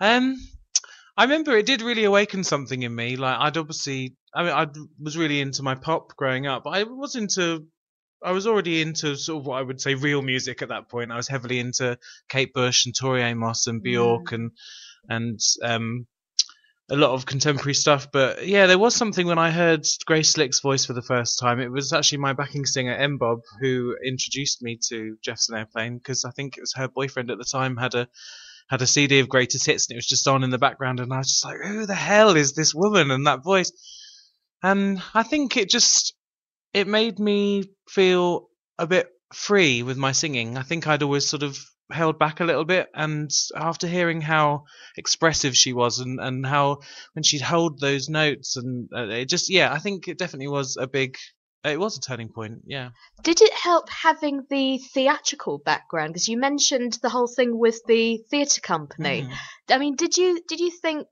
Um, I remember it did really awaken something in me. Like I was really into my pop growing up. I was already into sort of what I would say real music at that point. I was heavily into Kate Bush and Tori Amos and Bjork Mm. and a lot of contemporary stuff. But yeah, there was something when I heard Grace Slick's voice for the first time. It was actually my backing singer, M Bob, who introduced me to Jefferson Airplane because I think it was her boyfriend at the time had a CD of greatest hits and it was just on in the background and I was just like, who the hell is this woman and that voice? And I think it made me feel a bit free with my singing. I think I'd always sort of held back a little bit, and after hearing how expressive she was and how when she'd hold those notes and it just yeah, I think it definitely was it was a turning point. Yeah. Did it help having the theatrical background? Because you mentioned the whole thing with the theatre company. Mm. I mean, did you think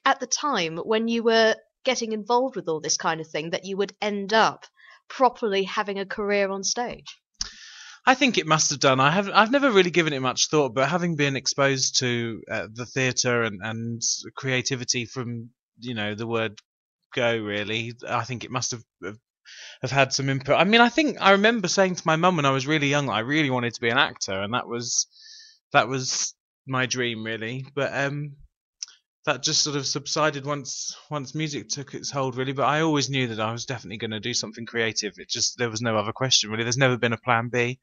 at the time when you were getting involved with all this kind of thing that you would end up properly having a career on stage? I think it must have done. I've never really given it much thought, but having been exposed to the theatre and creativity from the word go, really, I think it must have had some input. I mean, I think I remember saying to my mum when I was really young that I really wanted to be an actor, and that was my dream, really. But that just sort of subsided once music took its hold, really. But I always knew that I was definitely going to do something creative. It just there was no other question, really. There's never been a plan B.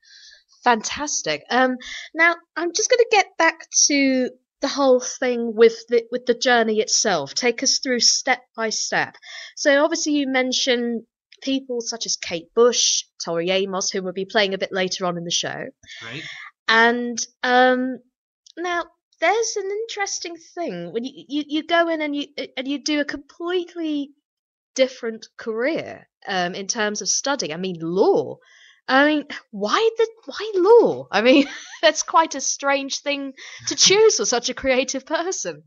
Fantastic. Now I'm just going to get back to the whole thing with the journey itself. Take us through step by step. So obviously you mentioned people such as Kate Bush, Tori Amos, who will be playing a bit later on in the show. Right. And now there's an interesting thing when you go in and you do a completely different career in terms of study. I mean, law. I mean, why law? I mean, that's quite a strange thing to choose for such a creative person.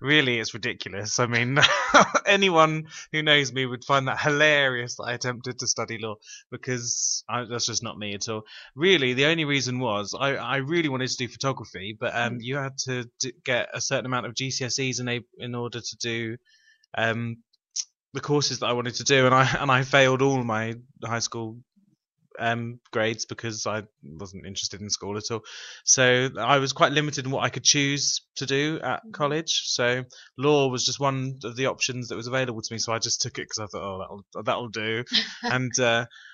Really, it's ridiculous. I mean, anyone who knows me would find that hilarious that I attempted to study law because that's just not me at all. Really, the only reason was I really wanted to do photography, but Mm. you had to get a certain amount of GCSEs in order to do um, the courses that I wanted to do, and I failed all my high school grades because I wasn't interested in school at all. So I was quite limited in what I could choose to do at Mhm. college. So law was just one of the options that was available to me. So I just took it because I thought, oh, that'll do. And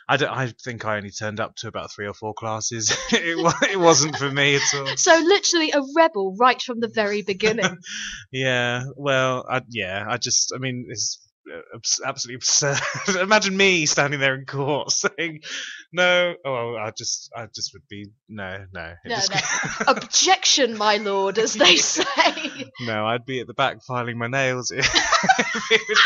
I think I only turned up to about 3 or 4 classes. It wasn't for me at all. So literally a rebel right from the very beginning. Yeah, well, I mean, it's absolutely absurd. Imagine me standing there in court saying, "No, oh, I just would be no." It No, just no. Objection, my lord, as they say. no, I'd be at the back filing my nails. It'd be ridiculous.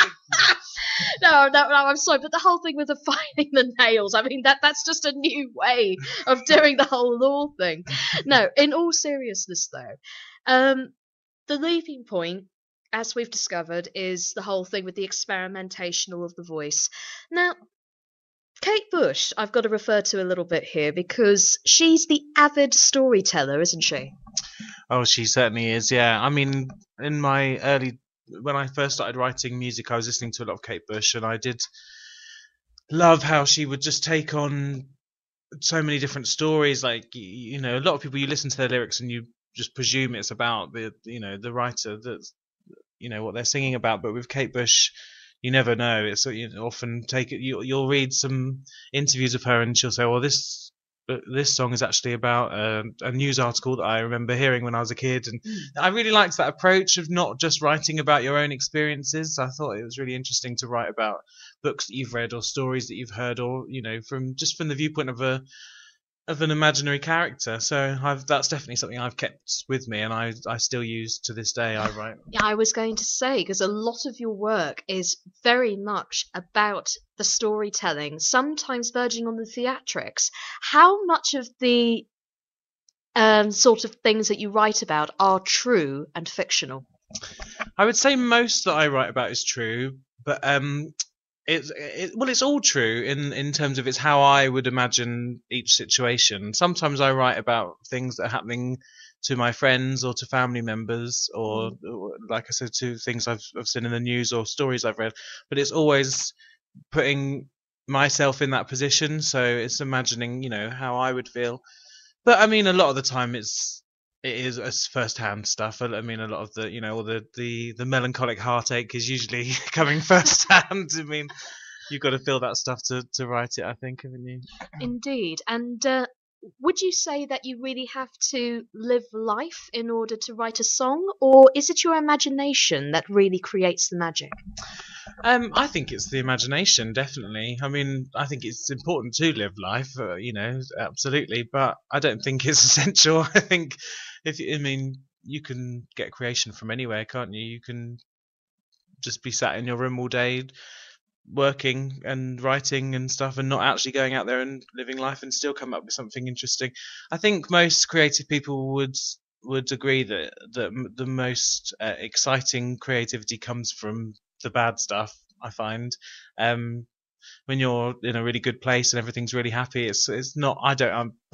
No, I'm sorry, but the whole thing with the filing the nails, I mean that's just a new way of doing the whole law thing. No, in all seriousness though, um, the leaping point, as we've discovered, is the whole thing with the experimentational of the voice. Now, Kate Bush, I've got to refer to a little bit here because she's the avid storyteller, isn't she? Oh, she certainly is. Yeah, I mean, in my early when I first started writing music, I was listening to a lot of Kate Bush, and I did love how she would just take on so many different stories. Like a lot of people you listen to their lyrics and you just presume it's about the writer that's what they're singing about. But with Kate Bush, you never know. It's often take it. You'll read some interviews of her and she'll say, "Well, this song is actually about a news article that I remember hearing when I was a kid," and Mm. I really liked that approach of not just writing about your own experiences. I thought it was really interesting to write about books that you've read or stories that you've heard, or from the viewpoint of an imaginary character. So that's definitely something I've kept with me, and I still use to this day. I write. Yeah, I was going to say, because a lot of your work is very much about the storytelling, sometimes verging on the theatrics. How much of the sort of things that you write about are true and fictional? I would say most that I write about is true, but it's all true in terms of it's how I would imagine each situation. Sometimes I write about things that are happening to my friends or to family members, or like I said, to things I've seen in the news or stories I've read. But it's always putting myself in that position, so it's imagining, how I would feel. But I mean, a lot of the time it is first-hand stuff. I mean, a lot of the, all the melancholic heartache is usually coming first-hand. I mean, you've got to feel that stuff to write it, I think, haven't you? Indeed. And would you say that you really have to live life in order to write a song, or is it your imagination that really creates the magic? I think it's the imagination, definitely. I mean, I think it's important to live life, absolutely, but I don't think it's essential. I think you can get creation from anywhere, can't you? You can just be sat in your room all day working and writing and stuff, and not actually going out there and living life, and still come up with something interesting. I think most creative people would agree that the most exciting creativity comes from the bad stuff, I find. When you're in a really good place and everything's really happy, it's not.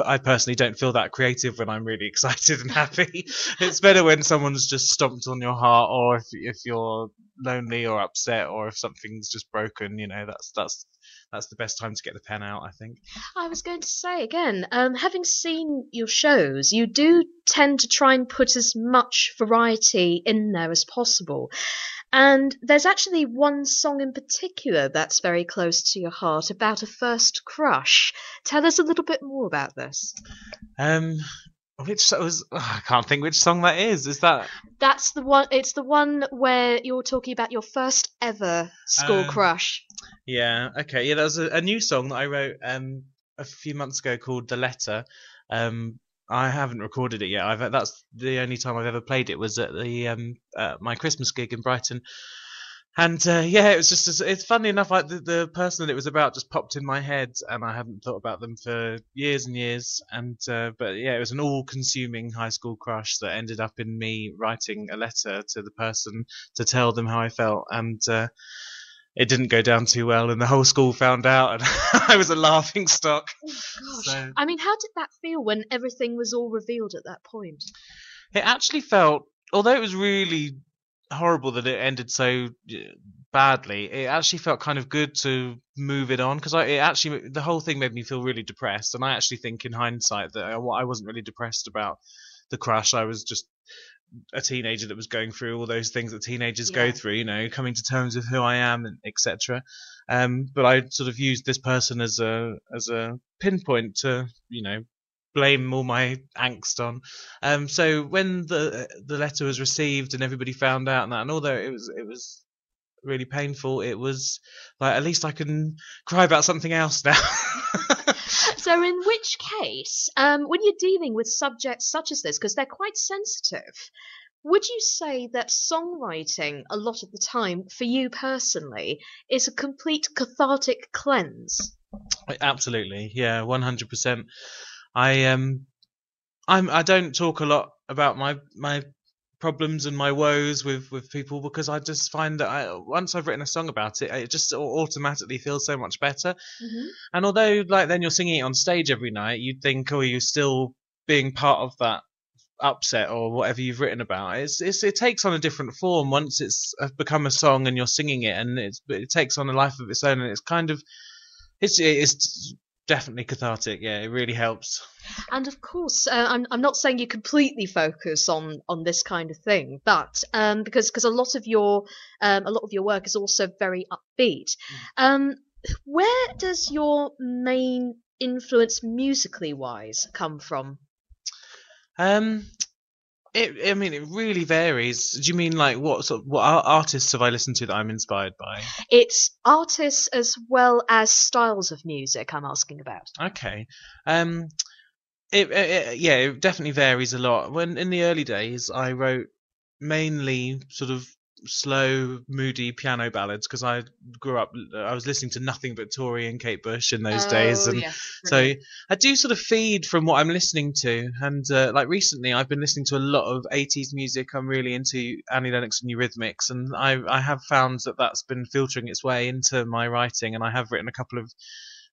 I personally don't feel that creative when I'm really excited and happy. It's better when someone's just stomped on your heart, or if you're lonely or upset, or if something's just broken. That's the best time to get the pen out, I think. I was going to say again, having seen your shows, you do tend to try and put as much variety in there as possible. And there's actually one song in particular that's very close to your heart, about a first crush. Tell us a little bit more about this. I can't think which song that is. Is that? That's the one. It's the one where you're talking about your first ever school crush. Yeah. Okay. Yeah, that was a new song that I wrote a few months ago called "The Letter." I haven't recorded it yet. That's the only time I've ever played it, was at the my Christmas gig in Brighton. And it was just it's funny enough, like the person that it was about just popped in my head, and I hadn't thought about them for years and years. And but yeah, it was an all-consuming high school crush that ended up in me writing a letter to the person to tell them how I felt. And it didn't go down too well, and the whole school found out, and I was a laughing stock. Oh gosh! So, I mean, how did that feel when everything was all revealed at that point? It actually felt, although it was really horrible that it ended so badly, it actually felt kind of good to move it on, because the whole thing made me feel really depressed. And I actually think, in hindsight, that I wasn't really depressed about the crush. I was just a teenager that was going through all those things that teenagers go through, coming to terms with who I am, and etc. But I sort of used this person as a pinpoint to, blame all my angst on. So when the letter was received and everybody found out, and although it was really painful, it was like, at least I can cry about something else now. So in which case, when you're dealing with subjects such as this, because they're quite sensitive, would you say that songwriting, a lot of the time, for you personally, is a complete cathartic cleanse? Absolutely, yeah, 100%. I don't talk a lot about my problems and my woes with people, because I just find that once I've written a song about it, it just automatically feels so much better. Mm-hmm. And although, like, then you're singing it on stage every night, you'd think, oh, you're still being part of that upset or whatever you've written about. It takes on a different form once it's become a song and you're singing it, and it takes on a life of its own, and it's kind of it's definitely cathartic. Yeah, it really helps. And of course, I'm not saying you completely focus on this kind of thing, but because a lot of your work is also very upbeat. Where does your main influence, musically wise, come from? It really varies. Do you mean like what artists have I listened to that I'm inspired by? It's artists as well as styles of music I'm asking about. Okay. It definitely varies a lot. When in the early days, I wrote mainly sort of slow, moody piano ballads, because I was listening to nothing but Tori and Kate Bush in those days, and so I do sort of feed from what I'm listening to. And like recently, I've been listening to a lot of 80s music. I'm really into Annie Lennox and Eurythmics, and I have found that that's been filtering its way into my writing, and I have written a couple of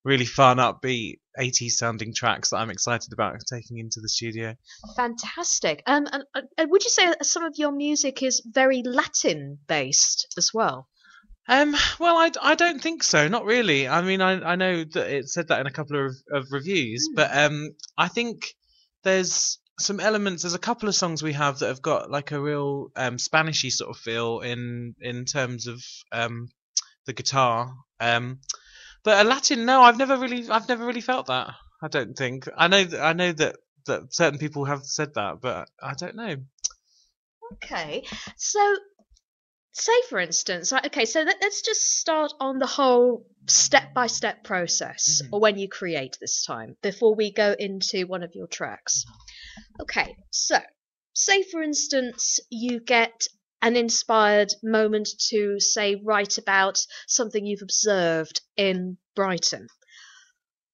really fun, upbeat, 80s sounding tracks that I'm excited about taking into the studio. Fantastic. And would you say that some of your music is very Latin based as well? Well, I don't think so. Not really. I mean, I know that it said that in a couple of reviews, but I think there's some elements. There's a couple of songs we have that have got like a real Spanishy sort of feel in terms of the guitar. But a Latin, no, I've never really felt that. I don't think. I know that certain people have said that, but I don't know. Okay. So, say for instance, right, okay, so let's just start on the whole step by step process, or when you create this time, before we go into one of your tracks. Okay, so say for instance, you get an inspired moment to, say, write about something you've observed in Brighton.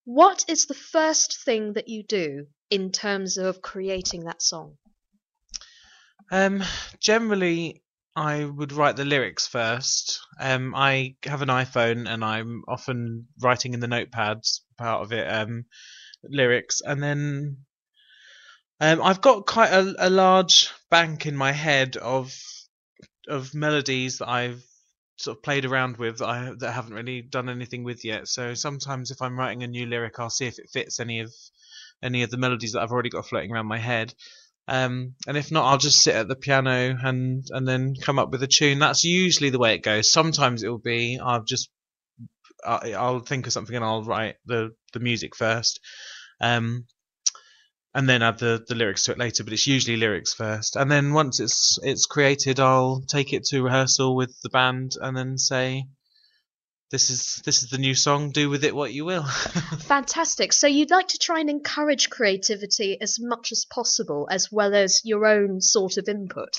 What is the first thing that you do in terms of creating that song? Generally, I would write the lyrics first. I have an iPhone and I'm often writing in the notepads part of it, lyrics, and then I've got quite a large bank in my head of melodies that I've sort of played around with that I haven't really done anything with yet. So sometimes if I'm writing a new lyric, I'll see if it fits any of the melodies that I've already got floating around my head. And if not, I'll just sit at the piano and then come up with a tune. That's usually the way it goes. Sometimes it will be I'll think of something and I'll write the music first, and then add the lyrics to it later. But it's usually lyrics first, and then once it's created, I'll take it to rehearsal with the band and then say, this is the new song. Do with it what you will. Fantastic. So you'd like to try and encourage creativity as much as possible, as well as your own sort of input.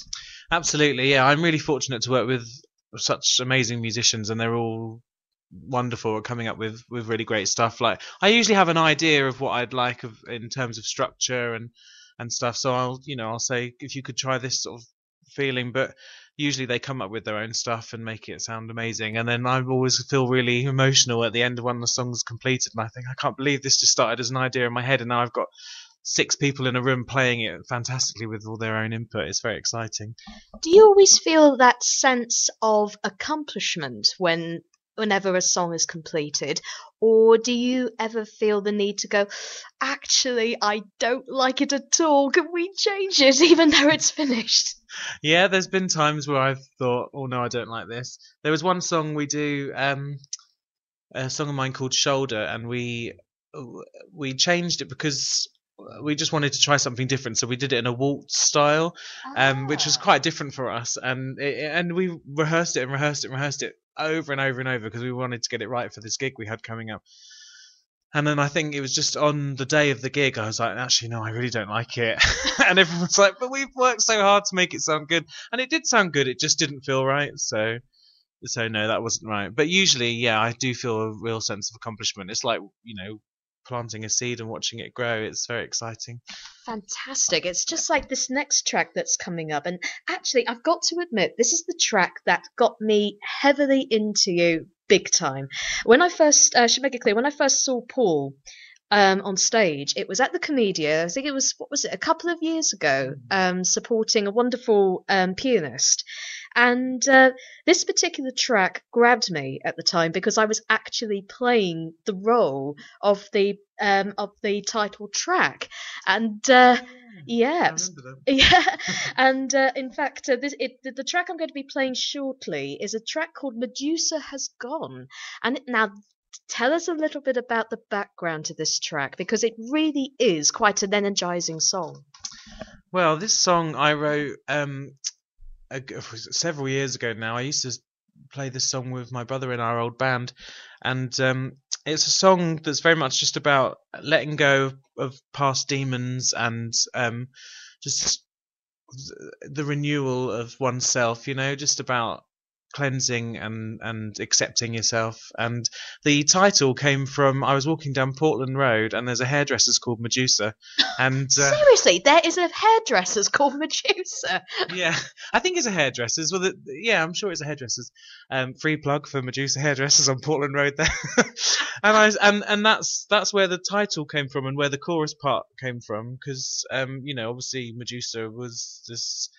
Absolutely, yeah. I'm really fortunate to work with such amazing musicians, and they're all wonderful at coming up with really great stuff. Like, I usually have an idea of what I'd like in terms of structure and stuff. So I'll say, if you could try this sort of feeling, but usually they come up with their own stuff and make it sound amazing. And then I always feel really emotional at the end of one of the songs completed, and I think, I can't believe this just started as an idea in my head, and now I've got 6 people in a room playing it fantastically with all their own input. It's very exciting. Do you always feel that sense of accomplishment whenever a song is completed, or do you ever feel the need to go, actually, I don't like it at all, can we change it, even though it's finished? Yeah, there's been times where I've thought, oh no, I don't like this. There was one song we do, a song of mine called Shoulder, and we changed it because we just wanted to try something different, so we did it in a waltz style, which was quite different for us, and we rehearsed it and rehearsed it and rehearsed it over and over and over because we wanted to get it right for this gig we had coming up. And then I think it was just on the day of the gig, I was like, actually, no, I really don't like it. And everyone's like, but we've worked so hard to make it sound good. And it did sound good, it just didn't feel right. So no, that wasn't right. But usually, yeah, I do feel a real sense of accomplishment. It's like, planting a seed and watching it grow. It's very exciting. Fantastic. It's just like this next track that's coming up. And actually, I've got to admit, this is the track that got me heavily into you big time. When I first, should make it clear, when I first saw Paul on stage, it was at the Comedia. I think it was, what was it, a couple of years ago, supporting a wonderful pianist. And this particular track grabbed me at the time because I was actually playing the role of the title track, and yeah, and in fact, the track I'm going to be playing shortly is a track called "Medusa Has Gone," and now. Tell us a little bit about the background to this track, because it really is quite an energizing song. Well, this song I wrote several years ago now. I used to play this song with my brother in our old band, and it's a song that's very much just about letting go of past demons and just the renewal of oneself, just about cleansing and accepting yourself. And the title came from, I was walking down Portland Road and there's a hairdresser's called Medusa, and seriously, there is a hairdresser's called Medusa? Yeah, I think it's a hairdresser's. Well, yeah, I'm sure it's a hairdresser's. Free plug for Medusa hairdressers on Portland Road there. And that's where the title came from and where the chorus part came from, because obviously Medusa was this